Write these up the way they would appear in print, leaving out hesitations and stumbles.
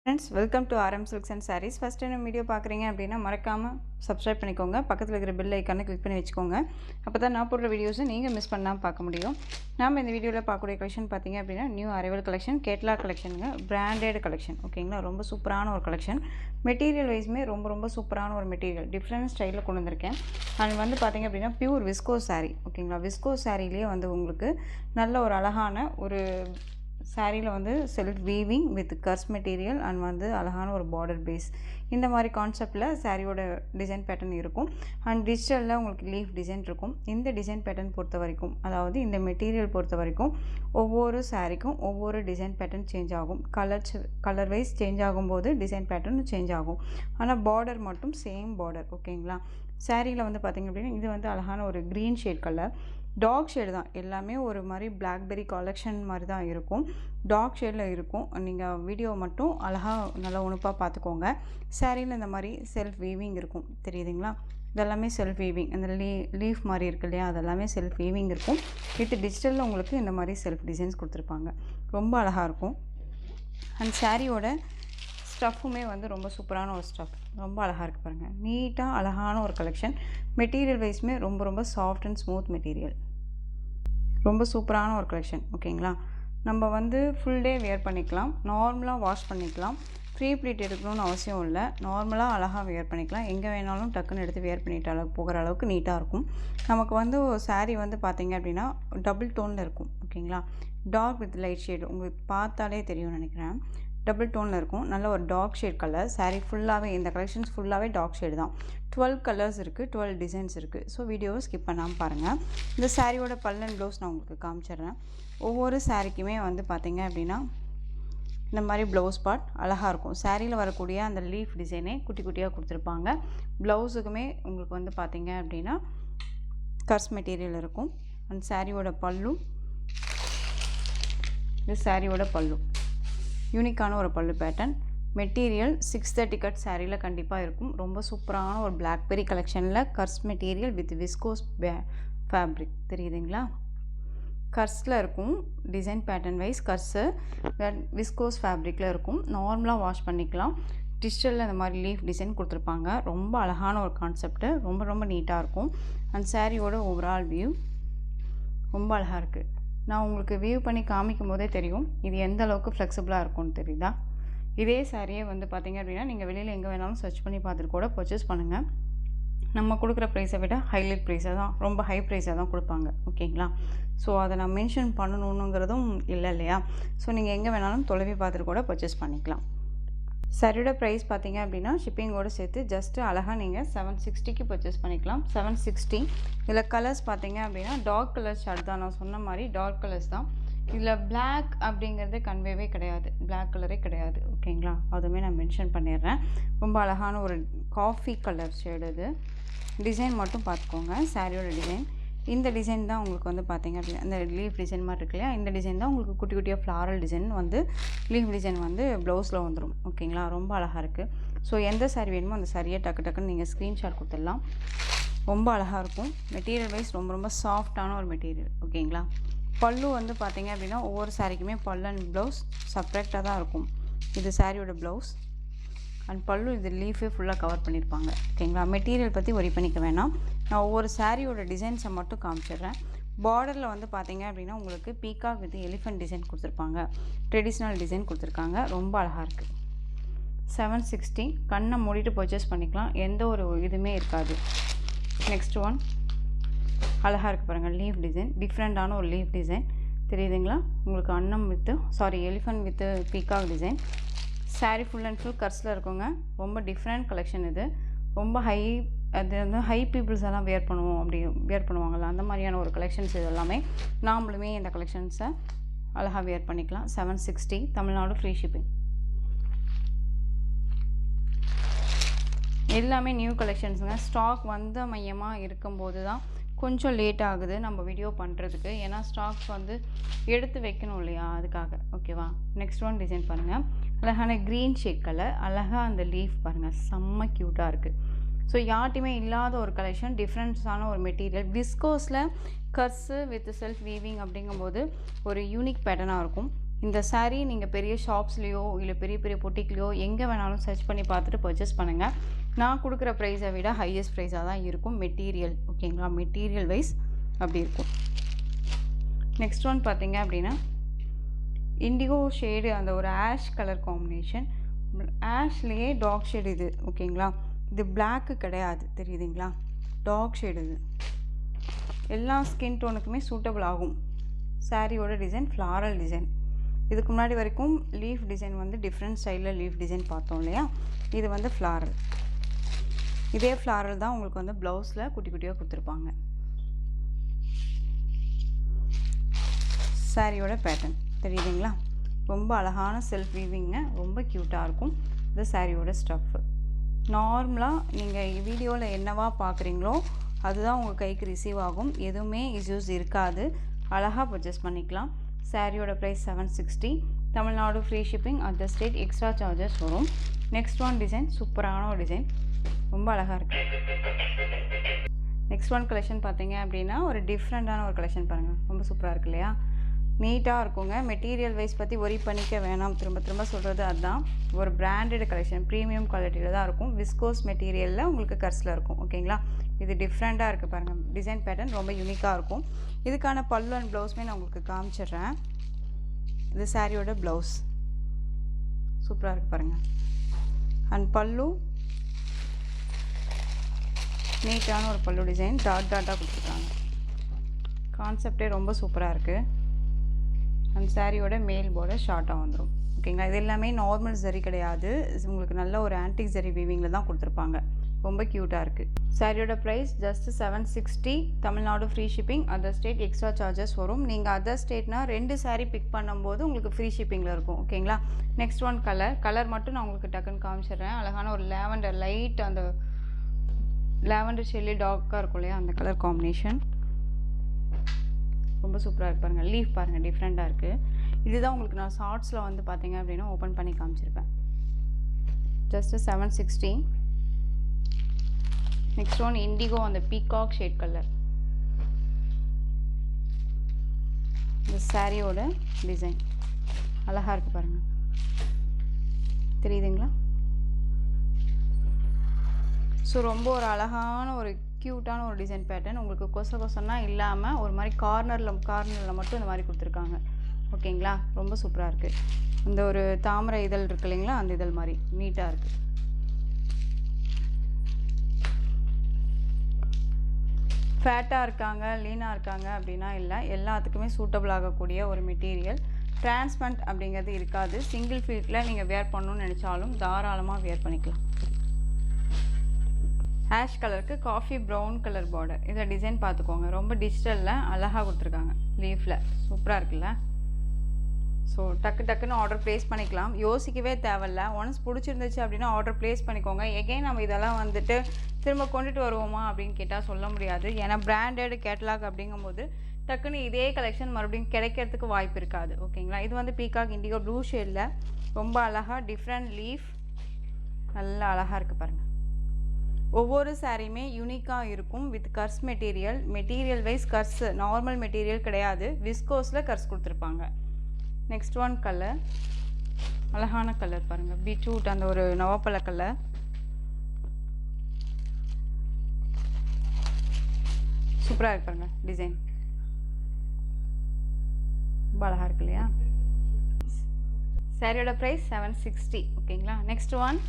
Friends, welcome to RM Silks and Sarees. First time video பார்க்குறீங்க அப்படின்னா மறக்காமல் subscribe பண்ணிக்கோங்க. பக்கத்தில் இருக்கிற பெல் ஐக்கானை கிளிக் பண்ணி வச்சுக்கோங்க. அப்போ தான் நான் போடுற வீடியோஸை நீங்கள் மிஸ் பண்ணாமல் பார்க்க முடியும். நாம் இந்த வீடியோவில் பார்க்கக்கூடிய கலெக்ஷன் பார்த்தீங்க அப்படின்னா நியூ அரைவல் கலெக்ஷன், கேட்லாக் கலெக்ஷனுங்க, பிராண்டட் கலெக்ஷன். ஓகேங்களா, ரொம்ப சூப்பரான ஒரு கலெக்ஷன். மெட்டீரியல் வைஸுமே ரொம்ப சூப்பரான ஒரு மெட்டீரியல், டிஃப்ரெண்ட் ஸ்டைலில் கொண்டு வந்திருக்கேன். அது வந்து பார்த்திங்க அப்படின்னா பியூர் விஸ்கோஸ் சாரீ. ஓகேங்களா, விஸ்கோஸ் சாரீலேயே வந்து உங்களுக்கு நல்ல ஒரு அழகான ஒரு சாரியில் வந்து செல்ஃப் வீவிங் வித் கர்ஸ் மெட்டீரியல் அண்ட் வந்து அழகான ஒரு பார்டர் பேஸ், இந்த மாதிரி கான்செப்டில் சாரியோட டிசைன் பேட்டர்ன் இருக்கும். அண்ட் டிஜிட்டலில் உங்களுக்கு லீஃப் டிசைன் இருக்கும். இந்த டிசைன் பேட்டர்ன் பொறுத்த வரைக்கும், அதாவது இந்த மெட்டீரியல் பொறுத்த வரைக்கும் ஒவ்வொரு சாரிக்கும் ஒவ்வொரு டிசைன் பேட்டர்ன் சேஞ்ச் ஆகும். கலர் வைஸ் சேஞ்ச் ஆகும்போது டிசைன் பேட்டர்ன் சேஞ்ச் ஆகும். ஆனால் பார்டர் மட்டும் சேம் பார்டர். ஓகேங்களா, சாரியில் வந்து பார்த்திங்க அப்படின்னா இது வந்து அழகான ஒரு green shade colour, dark shade தான். எல்லாமே ஒரு மாதிரி பிளாக்பெரி கலெக்ஷன் மாதிரி தான் இருக்கும். டார்க் ஷேடில் இருக்கும். நீங்கள் வீடியோ மட்டும் அழகாக நல்லா உணுப்பாக பார்த்துக்கோங்க. சாரியில் இந்த மாதிரி செல்ஃப் வீவிங் இருக்கும், தெரியுதுங்களா? இதெல்லாமே செல்ஃப் வீவிங். அந்த லீஃப் மாதிரி இருக்கு இல்லையா, அதெல்லாமே செல்ஃப் வீவிங் இருக்கும். வித் டிஜிட்டலில் உங்களுக்கு இந்த மாதிரி செல்ஃப் டிசைன்ஸ் கொடுத்துருப்பாங்க. ரொம்ப அழகாக இருக்கும். அண்ட் சாரியோட ஸ்டஃப்புமே வந்து ரொம்ப சூப்பரான ஒரு ஸ்டஃப், ரொம்ப அழகாக இருக்குது பாருங்கள். நீட்டாக அழகான ஒரு கலெக்ஷன். மெட்டீரியல் வைஸுமே ரொம்ப சாஃப்ட் அண்ட் ஸ்மூத் மெட்டீரியல், ரொம்ப சூப்பரான ஒரு கலெக்ஷன். ஓகேங்களா, நம்ம வந்து ஃபுல் டே வேர் பண்ணிக்கலாம், நார்மலாக வாஷ் பண்ணிக்கலாம். ஃப்ரீ ப்ளீட் எடுக்கணும்னு அவசியம் இல்லை. நார்மலாக அழகாக வேர் பண்ணிக்கலாம். எங்கே வேணாலும் டக்குன்னு எடுத்து வேர் பண்ணிட்டு போகிற அளவுக்கு நீட்டாக இருக்கும். நமக்கு வந்து சாரீ வந்து பார்த்திங்க அப்படின்னா டபுள் டோனில் இருக்கும். ஓகேங்களா, டார்க் வித் லைட் ஷேடு உங்களுக்கு பார்த்தாலே தெரியும்னு நினைக்கிறேன். டபுள் டோனில் இருக்கும். நல்ல ஒரு டார்க் ஷேட் கலர். சாரீ ஃபுல்லாகவே, இந்த கலெக்ஷன்ஸ் ஃபுல்லாகவே டார்க் ஷேடு தான். 12 கலர்ஸ் இருக்குது, 12 டிசைன்ஸ் இருக்குது. ஸோ வீடியோவை ஸ்கிப் பண்ணாமல் பாருங்கள். இந்த சாரியோட பல்லன் ப்ளவுஸ் நான் உங்களுக்கு காமிச்சிடுறேன். ஒவ்வொரு சாரிக்குமே வந்து பார்த்திங்க அப்படின்னா இந்த மாதிரி ப்ளவுஸ் பார்ட் அழகாக இருக்கும். சாரியில் வரக்கூடிய அந்த லீஃப் டிசைனே குட்டி குட்டியாக கொடுத்துருப்பாங்க. ப்ளவுஸுக்குமே உங்களுக்கு வந்து பார்த்திங்க அப்படின்னா கர்ஸ் மெட்டீரியல் இருக்கும். அந்த சாரியோட பல்லு, இது சாரியோட பல்லு, யூனிக்கான ஒரு பல்லு பேட்டர்ன். மெட்டீரியல் 630 கட் சாரியில் கண்டிப்பாக இருக்கும். ரொம்ப சூப்பரான ஒரு பிளாக்பெரி கலெக்ஷனில் கர்ஸ் மெட்டீரியல் வித் விஸ்கோஸ் ஃபேப்ரிக், தெரியுதுங்களா? கர்ஸில் இருக்கும். டிசைன் பேட்டர்ன் வைஸ் கர்ஸு விஸ்கோஸ் ஃபேப்ரிக்கில் இருக்கும். நார்மலாக வாஷ் பண்ணிக்கலாம். டிஜிட்டலில் இந்த மாதிரி லீஃப் டிசைன் கொடுத்துருப்பாங்க. ரொம்ப அழகான ஒரு கான்செப்ட்டு, ரொம்ப நீட்டாக இருக்கும். அந்த சாரியோட ஓவரால் வியூ ரொம்ப அழகாக இருக்குது. நான் உங்களுக்கு வியூ பண்ணி காமிக்கும் போதே தெரியும் இது எந்த அளவுக்கு ஃப்ளெக்சிபிளாக இருக்கும்னு. தெரியுதா? இதே சாரியே வந்து பார்த்திங்க அப்படின்னா நீங்கள் வெளியில் எங்கே வேணாலும் சர்ச் பண்ணி பார்த்துட்டு கூட பர்ச்சேஸ் பண்ணுங்கள். நம்ம கொடுக்குற ப்ரைஸை விட ஹைலைட் ப்ரைஸை தான், ரொம்ப ஹை ப்ரைஸாக தான் கொடுப்பாங்க. ஓகேங்களா, ஸோ அதை நான் மென்ஷன் பண்ணணுங்கிறதும் இல்லை இல்லையா? ஸோ நீங்கள் எங்கே வேணாலும் தொலைவி பார்த்துட்டு கூட பர்ச்சேஸ் பண்ணிக்கலாம். சாரியோட ப்ரைஸ் பார்த்திங்க அப்படின்னா ஷிப்பிங்கோடு சேர்த்து ஜஸ்ட்டு அழகாக நீங்கள் 760க்கு பர்ச்சேஸ் பண்ணிக்கலாம். 760. இதில் கலர்ஸ் பார்த்திங்க அப்படின்னா டார்க் கலர்ஸ் ஷர்ட் தான். நான் சொன்ன மாதிரி டார்க் கலர்ஸ் தான். இதில் பிளாக் அப்படிங்கிறது கன்வேவே கிடையாது, பிளாக் கலரே கிடையாது. ஓகேங்களா, அதுவுமே நான் மென்ஷன் பண்ணிடுறேன். ரொம்ப அழகான ஒரு காஃபி கலர் ஷேடு. இது டிசைன் மட்டும் பார்த்துக்கோங்க. சாரியோட டிசைன் இந்த டிசைன் தான் உங்களுக்கு வந்து பார்த்திங்க அப்படின்னா இந்த லீஃப் டிசைன் மாதிரி இருக்கு இல்லையா, இந்த டிசைன் தான் உங்களுக்கு குட்டி குட்டியாக ஃப்ளாரல் டிசைன் வந்து லீஃப் டிசைன் வந்து ப்ளவுஸில் வந்துடும். ஓகேங்களா, ரொம்ப அழகாக இருக்குது. ஸோ எந்த சாரி வேணுமோ அந்த சாரியை டக்குன்னு நீங்கள் ஸ்க்ரீன்ஷாட் கொடுத்துடலாம். ரொம்ப அழகாக இருக்கும். மெட்டீரியல் வைஸ் ரொம்ப சாஃப்டான ஒரு மெட்டீரியல். ஓகேங்களா, பல்லு வந்து பார்த்திங்க அப்படின்னா ஒவ்வொரு சாரிக்குமே பல்லு அண்ட் ப்ளவுஸ் செப்ரேட்டாக தான் இருக்கும். இது சாரியோட ப்ளவுஸ் அண்ட் பல்லு. இது லீஃபே ஃபுல்லாக கவர் பண்ணியிருப்பாங்க. ஓகேங்களா, மெட்டீரியல் பற்றி ஒரி பண்ணிக்க வேணாம். நான் ஒவ்வொரு சாரியோட டிசைன்ஸை மட்டும் காமிச்சிடுறேன். பார்டரில் வந்து பார்த்திங்க அப்படின்னா உங்களுக்கு பீகாக் வித் எலிஃபென்ட் டிசைன் கொடுத்துருப்பாங்க. ட்ரெடிஷ்னல் டிசைன் கொடுத்துருக்காங்க. ரொம்ப அழகாக இருக்குது. 760. கண்ணை மூடிட்டு பர்ச்சேஸ் பண்ணிக்கலாம், எந்த ஒரு இதுவுமே இருக்காது. நெக்ஸ்ட் ஒன் அழகாக இருக்குது பாருங்கள். லீஃப் டிசைன், டிஃப்ரெண்ட்டான ஒரு லீஃப் டிசைன், தெரியுதுங்களா? உங்களுக்கு அன்னம் elephant with peacock design. Sari full and full கர்ஸில் இருக்குங்க. ரொம்ப டிஃப்ரெண்ட் கலெக்ஷன் இது. ரொம்ப அது வந்து ஹை பீப்புள்ஸ் எல்லாம் வேர் பண்ணுவாங்கள்ல, அந்த மாதிரியான ஒரு கலெக்ஷன்ஸ். இது எல்லாமே நாமளுமே இந்த கலெக்ஷன்ஸை அழகாக வேர் பண்ணிக்கலாம். 760. Tamil Nadu free shipping. எல்லாமே நியூ கலெக்ஷன்ஸுங்க. ஸ்டாக் வந்த மையமாக இருக்கும்போது தான் கொஞ்சம் லேட் ஆகுது நம்ம வீடியோ பண்ணுறதுக்கு. ஏன்னா ஸ்டாக்ஸ் வந்து எடுத்து வைக்கணும் இல்லையா, அதுக்காக. ஓகேவா, நெக்ஸ்ட் ஒன் டிசைன் பாருங்கள். அழகான க்ரீன் ஷேட் கலர், அழகாக அந்த லீஃப் பாருங்கள், செம்ம க்யூட்டாக இருக்குது. ஸோ யார்ட்டையுமே இல்லாத ஒரு கலெக்ஷன், டிஃப்ரெண்ட்ஸான ஒரு மெட்டீரியல். விஸ்கோஸில் கர்ஸு வித் செல்ஃப் வீவிங் அப்படிங்கும்போது ஒரு யூனிக் பேட்டர்னாக இருக்கும். இந்த saree நீங்கள் பெரிய ஷாப்ஸ்லேயோ இல்லை பெரிய பெரிய பொட்டிக்லையோ எங்கே வேணாலும் சர்ச் பண்ணி பார்த்துட்டு பர்ச்சேஸ் பண்ணுங்கள். நான் கொடுக்குற ப்ரைஸை விட ஹையஸ்ட் ப்ரைஸாக தான் இருக்கும் மெட்டீரியல். ஓகேங்களா, மெட்டீரியல் வைஸ் அப்படி இருக்கும். நெக்ஸ்ட் ஒன் பார்த்தீங்க அப்படின்னா இண்டிகோ ஷேடு, அந்த ஒரு ஆஷ் கலர் காம்பினேஷன். ஆஷ்லேயே டார்க் ஷேடு இது. ஓகேங்களா, இது பிளாக்கு கிடையாது, தெரியுதுங்களா, டார்க் ஷேடு இது. எல்லா ஸ்கின் டோனுக்குமே சூட்டபிள் ஆகும். சாரியோட டிசைன் ஃப்ளாரல் டிசைன். இதுக்கு முன்னாடி வரைக்கும் லீஃப் டிசைன் வந்து டிஃப்ரெண்ட் ஸ்டைலில் லீஃப் டிசைன் பார்த்தோம் இல்லையா, இது வந்து ஃப்ளாரல். இதே ஃப்ளாரல் தான் உங்களுக்கு வந்து ப்ளவுஸில் குட்டி குட்டியாக கொடுத்துருப்பாங்க. சாரியோட பேட்டர்ன் தெரியுதுங்களா, ரொம்ப அழகான செல்ஃப் வீவிங்க, ரொம்ப க்யூட்டாக இருக்கும். இது சாரியோட ஸ்டஃப்பு. நார்மலாக நீங்கள் வீடியோவில் என்னவா பார்க்குறீங்களோ அதுதான் உங்கள் கைக்கு ரிசீவ் ஆகும். எதுவுமே இஷ்யூஸ் இருக்காது. அழகாக பர்ச்சேஸ் பண்ணிக்கலாம். சாரியோட price 760. Tamil Nadu free shipping, other state extra charges வரும். நெக்ஸ்ட் ஒன் டிசைன், சூப்பரான ஒரு டிசைன், ரொம்ப அழகாக இருக்குது. நெக்ஸ்ட் ஒன் கலெக்ஷன் பார்த்தீங்க அப்படின்னா ஒரு டிஃப்ரெண்ட்டான ஒரு கலெக்ஷன் பாருங்கள், ரொம்ப சூப்பராக இருக்கு இல்லையா, நீட்டாக இருக்குங்க. மெட்டீரியல் வைஸ் பற்றி ஒரி பண்ணிக்க வேணாம், திரும்ப திரும்ப சொல்கிறது அதுதான். ஒரு பிராண்டட் கலெக்ஷன், ப்ரீமியம் குவாலிட்டியில் தான் இருக்கும். விஸ்கோஸ் மெட்டீரியலில் உங்களுக்கு கர்ஸில் இருக்கும். ஓகேங்களா, இது டிஃப்ரெண்ட்டாக இருக்குது பாருங்கள். டிசைன் பேட்டர்ன் ரொம்ப யூனிக்காக இருக்கும். இதுக்கான பல்லு அண்ட் ப்ளவுஸுமே நான் உங்களுக்கு காமிச்சிடுறேன். இது சாரியோட ப்ளவுஸ் சூப்பராக இருக்குது பாருங்கள். அண்ட் பல்லு நீட்டான ஒரு பல்லு டிசைன், டாட்டாக கொடுத்துருக்காங்க. கான்செப்டே ரொம்ப சூப்பராக இருக்குது. அண்ட் சாரியோட மேல் பார்டர் ஷார்ட்டாக வந்துடும். ஓகேங்களா, இது எல்லாமே நார்மல் ஜரி கிடையாது, உங்களுக்கு நல்ல ஒரு ஆன்டிக் ஜரி வீவிங்கில் தான் கொடுத்துருப்பாங்க. ரொம்ப க்யூட்டாக இருக்குது. சாரியோட price just 760. Tamil Nadu free shipping, other state extra charges வரும். நீங்கள் அதர் ஸ்டேட்னா 2 சாரீ பிக் பண்ணும்போது உங்களுக்கு ஃப்ரீ ஷிப்பிங்கில் இருக்கும். ஓகேங்களா, நெக்ஸ்ட் ஒன் கலர் மட்டும் நான் உங்களுக்கு டக்குன்னு காமிச்சிடுறேன். அழகான ஒரு லேவண்டர் லைட், அந்த லேவண்டர் ஷெல்லி டார்க்காக இருக்கும் இல்லையா, அந்த கலர் காம்பினேஷன் ரொம்ப சூப்பராக இருக்கு பாருங்கள். லீஃப் பாருங்கள், டிஃப்ரெண்ட்டாக இருக்குது. இதுதான் உங்களுக்கு நான் ஷார்ட்ஸில் வந்து பார்த்தீங்க அப்படின்னா ஓப்பன் பண்ணி காமிச்சிருப்பேன். ஜஸ்ட்டு 760. நெக்ஸ்ட் ஒன் இண்டிகோ, அந்த பீகாக் ஷேட் கலர். இந்த சாரியோட டிசைன் அழகாக இருக்குது பாருங்கள், தெரியுதுங்களா. ஸோ ரொம்ப ஒரு அழகான ஒரு க்யூட்டான ஒரு டிசைன் பேட்டர்ன். உங்களுக்கு கொசன்னா இல்லாமல் ஒரு மாதிரி கார்னரில் மட்டும் இந்த மாதிரி கொடுத்துருக்காங்க. ஓகேங்களா, ரொம்ப சூப்பராக இருக்குது. இந்த ஒரு தாமரை இதழ் இருக்கு இல்லைங்களா, அந்த இதழ் மாதிரி நீட்டாக இருக்குது. ஃபேட்டாக இருக்காங்க, லீனாக இருக்காங்க அப்படின்னா இல்லை, எல்லாத்துக்குமே சூட்டபிள் ஆகக்கூடிய ஒரு மெட்டீரியல். டிரான்ஸ்பரண்ட் அப்படிங்கிறது இருக்காது. சிங்கிள் ஃபீட்டில் நீங்கள் வேர் பண்ணணும்னு நினச்சாலும் தாராளமாக வேர் பண்ணிக்கலாம். ஆஷ் கலருக்கு காஃபி ப்ரௌன் கலர் பார்டர். இதில் டிசைன் பார்த்துக்கோங்க, ரொம்ப டிஜிட்டலில் அழகாக கொடுத்துருக்காங்க. லீஃபில் சூப்பராக இருக்குல்ல. ஸோ டக்குன்னு ஆர்டர் ப்ளேஸ் பண்ணிக்கலாம், யோசிக்கவே தேவையில்ல. ஒன்ஸ் பிடிச்சிருந்துச்சு அப்படின்னா ஆர்டர் ப்ளேஸ் பண்ணிக்கோங்க. எகைன் நம்ம இதெல்லாம் வந்துட்டு திரும்ப கொண்டுட்டு வருவோமா அப்படின்னு கேட்டால் சொல்ல முடியாது. ஏன்னா பிராண்டட் கேட்டலாக் அப்படிங்கும்போது டக்குன்னு இதே கலெக்ஷன் மறுபடியும் கிடைக்கிறதுக்கு வாய்ப்பு இருக்காது. ஓகேங்களா, இது வந்து பீகாக் இண்டிகோ ப்ளூ ஷேடில் ரொம்ப அழகாக டிஃப்ரெண்ட் லீஃப், நல்லா அழகாக இருக்குது பாருங்கள். ஒவ்வொரு சாரியுமே யூனிக்காக இருக்கும். வித் கர்ஸ் மெட்டீரியல் வைஸ் கர்ஸ், நார்மல் மெட்டீரியல் கிடையாது, விஸ்கோஸில் கர்ஸ் கொடுத்துருப்பாங்க. நெக்ஸ்ட் ஒன் கலர், அழகான கலர் பாருங்கள், பீட்ரூட், அந்த ஒரு நவாப்பழ கலர். சூப்பராக இருக்கு பாருங்கள் டிசைன், ரொம்ப அழகாக இருக்கு இல்லையா. சாரியோட ப்ரைஸ் 760. ஓகேங்களா, நெக்ஸ்ட் ஒன்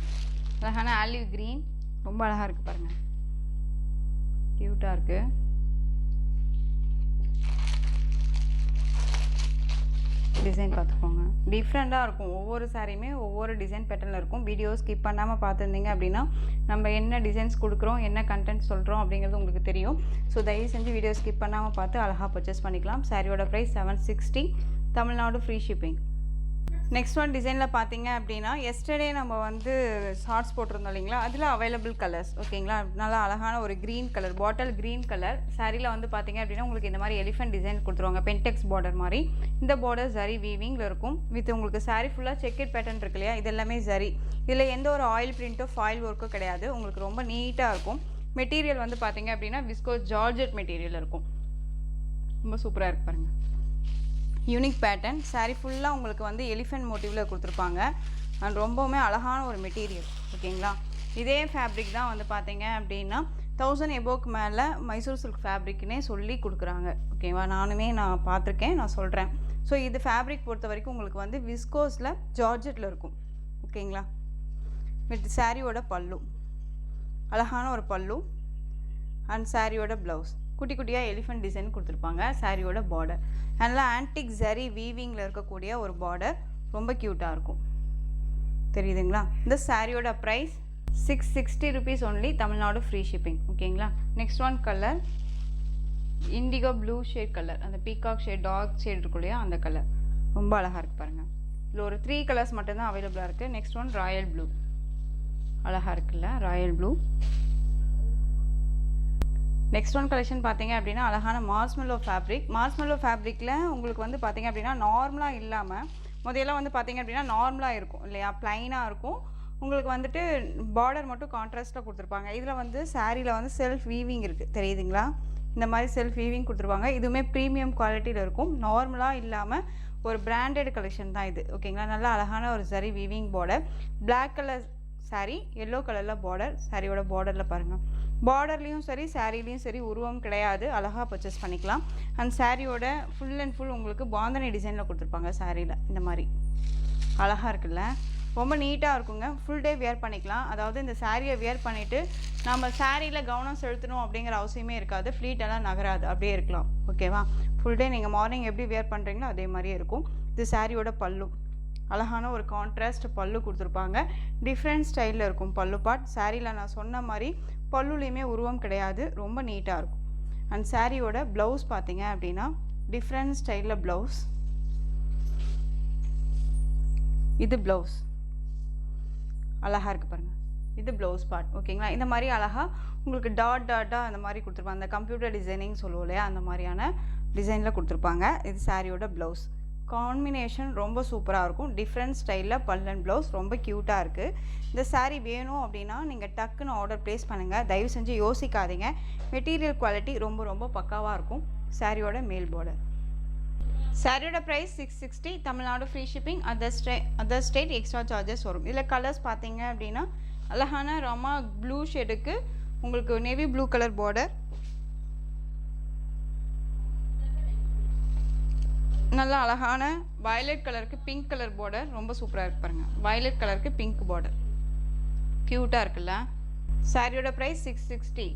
அழகான ஆலிவ் க்ரீன், ரொம்ப அழகாக இருக்குது பாருங்கள், க்யூட்டாக இருக்குது. டிசைன் பார்த்துக்கோங்க, டிஃப்ரெண்ட்டாக இருக்கும். ஒவ்வொரு சாரியுமே ஒவ்வொரு டிசைன் பேட்டர்னில் இருக்கும். வீடியோ ஸ்கிப் பண்ணாமல் பார்த்துருந்தீங்க அப்படின்னா நம்ம என்ன டிசைன்ஸ் கொடுக்குறோம், என்ன கண்டென்ட் சொல்கிறோம் அப்படிங்கிறது உங்களுக்கு தெரியும். ஸோ தயவு செஞ்சு வீடியோ ஸ்கிப் பண்ணாமல் பார்த்து அழகாக பர்ச்சேஸ் பண்ணிக்கலாம். சாரியோட price 760. Tamil Nadu free shipping. Next one டிசைனில் பார்த்தீங்க அப்படின்னா எஸ்டர்டே நம்ம வந்து ஷார்ட்ஸ் போட்டிருந்தோம் இல்லைங்களா, அதில் அவைலபிள் கலர்ஸ். ஓகேங்களா, நல்லா அழகான ஒரு green colour, bottle green colour சாரியில் வந்து பார்த்தீங்க அப்படின்னா உங்களுக்கு இந்த மாதிரி எலிஃபென்ட் டிசைன் கொடுத்துருவாங்க, பென்டெக்ஸ் பார்டர் மாதிரி. இந்த பார்டர் ஜரி வீவிங்கில் இருக்கும். வித் உங்களுக்கு சாரி ஃபுல்லாக செக்கெட் பேட்டர்ன் இருக்கு இல்லையா, இது எல்லாமே ஜரி. இதில் எந்த ஒரு ஆயில் பிரிண்ட்டோ ஃபாயில் ஒர்க்கோ கிடையாது. உங்களுக்கு ரொம்ப நீட்டாக இருக்கும். மெட்டீரியல் வந்து பார்த்தீங்க அப்படின்னா விஸ்கோஸ் ஜார்ஜெட் மெட்டீரியல் இருக்கும். ரொம்ப சூப்பராக இருக்கு பாருங்கள். Unique pattern. சாரீ ஃபுல்லாக உங்களுக்கு வந்து எலிஃபென்ட் மோட்டிவில் கொடுத்துருப்பாங்க. அண்ட் ரொம்பவுமே அழகான ஒரு மெட்டீரியல். ஓகேங்களா, இதே ஃபேப்ரிக் தான் வந்து பார்த்தீங்க அப்படின்னா 1000 எபோக்கு மேலே மைசூர் சில்க் ஃபேப்ரிக்னே சொல்லி கொடுக்குறாங்க. ஓகேவா, நான் பார்த்துருக்கேன், நான் சொல்கிறேன். ஸோ இது ஃபேப்ரிக் பொறுத்த வரைக்கும் உங்களுக்கு வந்து விஸ்கோஸில் ஜார்ஜெட்டில் இருக்கும். ஓகேங்களா, வித் சாரியோட பல்லு, அழகான ஒரு பல்லு அண்ட் சாரியோட ப்ளவுஸ் குட்டி குட்டியாக எலிஃபென்ட் டிசைன் கொடுத்துருப்பாங்க. சாரியோட பார்டர் நல்லா ஆன்டிக் ஜரி வீவிங்கில் இருக்கக்கூடிய ஒரு பார்டர், ரொம்ப க்யூட்டாக இருக்கும். தெரியுதுங்களா? இந்த சாரியோட price 660 rupees only, Tamil Nadu free shipping. ஓகேங்களா, next one colour indigo blue shade colour, அந்த பீகாக் ஷேட் டார்க் ஷேட் இருக்கும் இல்லையா, அந்த கலர் ரொம்ப அழகாக இருக்குது பாருங்கள். இதில் ஒரு 3 கலர்ஸ் மட்டும்தான் அவைலபிளாக இருக்குது. நெக்ஸ்ட் ஒன் ராயல் ப்ளூ, அழகாக இருக்குல்ல Royal blue. Next one collection பார்த்தீங்க அப்படின்னா அழகான மார்ஷ்மெல்லோ ஃபேப்ரிக். மார்ஷ்மெல்லோ ஃபேப்ரிக்கில் உங்களுக்கு வந்து பார்த்தீங்க அப்படின்னா நார்மலாக இல்லாமல், முதல்ல வந்து பார்த்தீங்க அப்படின்னா நார்மலாக இருக்கும் இல்லையா, ப்ளைனாக இருக்கும். உங்களுக்கு வந்துட்டு பார்டர் மட்டும் கான்ட்ராஸ்ட்டாக கொடுத்துருப்பாங்க. இதில் வந்து சாரியில் வந்து செல்ஃப் வீவிங் இருக்குது, தெரியுதுங்களா? இந்த மாதிரி செல்ஃப் வீவிங் கொடுத்துருப்பாங்க. இதுவுமே ப்ரீமியம் குவாலிட்டியில் இருக்கும், நார்மலாக இல்லாமல் ஒரு பிராண்டட் கலெக்ஷன் தான் இது. ஓகேங்களா, நல்லா அழகான ஒரு சரி weaving border. Black colour sari, yellow கலரில் பார்டர். சாரியோட பார்டரில் பாருங்கள், பார்டர்லேயும் சரி சாரீலையும் சரி உருவம் கிடையாது, அழகாக பர்ச்சேஸ் பண்ணிக்கலாம். அண்ட் சாரியோட ஃபுல் அண்ட் ஃபுல் உங்களுக்கு பாந்தனி டிசைனில் கொடுத்துருப்பாங்க. சாரியில் இந்த மாதிரி அழகாக இருக்குல்ல, ரொம்ப நீட்டாக இருக்குங்க. ஃபுல் டே வியர் பண்ணிக்கலாம். அதாவது இந்த சாரியை வியர் பண்ணிவிட்டு நம்ம சாரியில் கவனம் செலுத்தணும் அப்படிங்கிற அவசியமே இருக்காது. ஃப்ளீட்டெல்லாம் நகராது, அப்படியே இருக்கலாம். ஓகேவா, ஃபுல் டே நீங்கள் மார்னிங் எப்படி வியர் பண்ணுறீங்களோ அதே மாதிரியே இருக்கும். இது சாரியோட பல்லு, அழகான ஒரு கான்ட்ராஸ்ட் பல்லு கொடுத்துருப்பாங்க. டிஃப்ரெண்ட் ஸ்டைலில் இருக்கும் பல்லு பார்ட். சாரியில் நான் சொன்ன மாதிரி பல்லுலேயுமே உருவம் கிடையாது, ரொம்ப நீட்டாக இருக்கும். அண்ட் சாரியோட ப்ளவுஸ் பார்த்தீங்க அப்படின்னா டிஃப்ரெண்ட் ஸ்டைலில் ப்ளவுஸ். இது ப்ளவுஸ் அழகாக இருக்குது பாருங்கள், இது ப்ளவுஸ் பார்ட். ஓகேங்களா, இந்த மாதிரி அழகாக உங்களுக்கு டாட்டாக அந்த மாதிரி கொடுத்துருப்பாங்க. அந்த கம்ப்யூட்டர் டிசைனிங் சொல்லுவோம் இல்லையா, அந்த மாதிரியான டிசைனில் கொடுத்துருப்பாங்க. இது சாரியோட ப்ளவுஸ். காம்பினேஷன் ரொம்ப சூப்பராக இருக்கும். டிஃப்ரெண்ட் ஸ்டைலில் பல் அண்ட் ப்ளவுஸ் ரொம்ப க்யூட்டாக இருக்குது. இந்த சாரீ வேணும் அப்படின்னா நீங்கள் டக்குன்னு ஆர்டர் ப்ளேஸ் பண்ணுங்கள். தயவு செஞ்சு யோசிக்காதீங்க. மெட்டீரியல் குவாலிட்டி ரொம்ப ரொம்ப பக்காவாக இருக்கும். சாரியோட மேல் பார்டர். சாரியோட price 660, Tamil Nadu free shipping. Other state extra charges வரும். இதில் கலர்ஸ் பார்த்தீங்க அப்படின்னா அழகான ராமா ப்ளூ ஷேடுக்கு உங்களுக்கு நேவி ப்ளூ கலர் பார்டர், நல்லா அழகான வயலட் கலருக்கு பிங்க் கலர் பார்டர், ரொம்ப சூப்பராக இருக்கு பாருங்கள். வயலட் கலருக்கு பிங்க் பார்டர் க்யூட்டாக இருக்குல்ல. சாரியோட ப்ரைஸ் 660.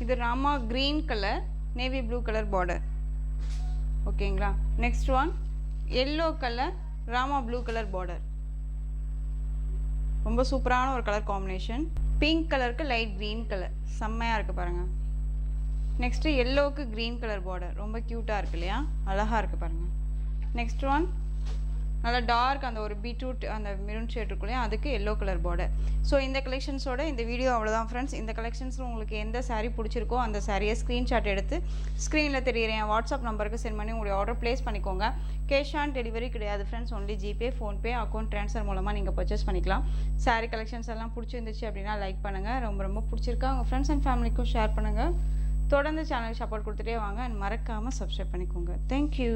இது Rama green colour navy blue colour border. ஓகேங்களா, next one yellow colour Rama blue colour border, ரொம்ப சூப்பரான ஒரு கலர் காம்பினேஷன். பிங்க் கலருக்கு லைட் க்ரீன் கலர், செம்மையாக இருக்குது பாருங்கள். நெக்ஸ்ட்டு எல்லோவுக்கு க்ரீன் கலர் பார்டர், ரொம்ப க்யூட்டாக இருக்குது இல்லையா, அழகாக இருக்குது பாருங்கள். நெக்ஸ்ட் ஒன் நல்லா டார்க் அந்த ஒரு பீட்ரூட் அந்த மெரூன் ஷேட் இருக்கும் இல்லையா, அதுக்கு எல்லோ கலர் பார்டர். ஸோ இந்த கலெக்ஷன்ஸோட இந்த வீடியோ அவ்வளோதான் ஃப்ரெண்ட்ஸ். இந்த கலெக்ஷன்ஸில் உங்களுக்கு எந்த சாரீ பிடிச்சிருக்கோ அந்த சாரியை ஸ்க்ரீன்ஷாட் எடுத்து ஸ்க்ரீனில் தெரியுற என் வாட்ஸ்அப் நம்பருக்கு சென்ட் பண்ணி உங்களுடைய ஆர்டர் ப்ளேஸ் பண்ணிக்கோங்க. கேஷ் ஆன் டெலிவரி கிடையாது friends, only GPay, PhonePe, account transfer மூலமாக நீங்கள் பர்ச்சேஸ் பண்ணிக்கலாம். சாரீ கலெக்ஷன்ஸ் எல்லாம் பிடிச்சிருந்துச்சு அப்படின்னா லைக் பண்ணுங்கள். ரொம்ப ரொம்ப பிடிச்சிருக்கா உங்கள் ஃப்ரெண்ட்ஸ் அண்ட் ஃபேமிலிக்கும் ஷேர் பண்ணுங்கள். தொடர்ந்து சேனல் சப்போர்ட் கொடுத்துட்டே வாங்க. அண்ட் மறக்காமல் சப்ஸ்கிரைப் பண்ணிக்கோங்க. தேங்க்யூ.